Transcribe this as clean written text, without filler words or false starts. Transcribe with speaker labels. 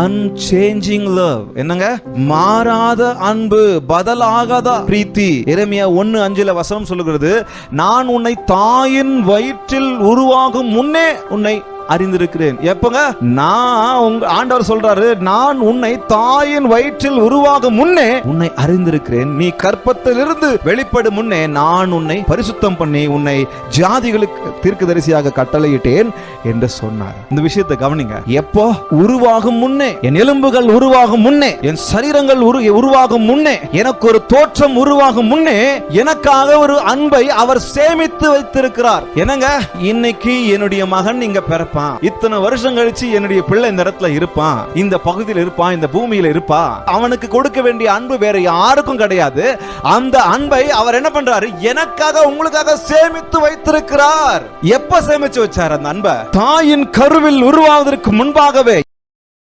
Speaker 1: unchanging love. என்னங்க? மாறாத அன்பு, பதலாகாத பிரீத்தி. எரேமியா 1:5 வசனம் சொல்லுகிறது, நான் உன்னை தாயின் வயிற்றில் உருவாகும் முன்னே உன்னை அறிந்திருக்கிறேன். எப்பங்க? நான் ஆண்டவர் சொல்றாரு, நான் உன்னை தாயின் வயிற்றில் உருவாகும் முன்னே உன்னை அறிந்திருக்கிறேன். நீ கற்பத்திலிருந்து வெளிப்படும் முன்னே நான் உன்னை பரிசுத்தம் பண்ணி உன்னை ஜாதிகளுக்கு தீர்க்கதரிசியாக கட்டளையிட்டேன் என்று சொன்னார். இந்த விஷயத்தை கவனிங்க. எப்போ? உருவாகும் முன்னே, என் எலும்புகள் உருவாகும் முன்னே, என் சரீரங்கள் உருவாகும் முன்னே, எனக்கு ஒரு தோற்றம் உருவாகும் முன்னே எனக்காக ஒரு அன்பை அவர் சேமித்து வைத்திருக்கிறார். என்னங்க? இன்னைக்கு என்னுடைய மகன் இங்க பிறப்பான், இத்தனை வருஷம் கழிச்சு என்னுடைய பிள்ளை இந்த இடத்துல இருப்பான், இந்த பகுதியில் இருப்பான், இந்த பூமியில இருப்பான். அவனுக்கு கொடுக்க வேண்டிய அன்பு வேற யாருக்கும் கிடையாது. அந்த அன்பை அவர் என்ன பண்றாரு? எனக்காக, உங்களுக்காக சேமித்து வைத்திருக்கிறார். எப்ப சேமிச்சு வச்சார் அந்த அன்பை? தாயின் கருவில் உருவாவதற்கு முன்பாகவே.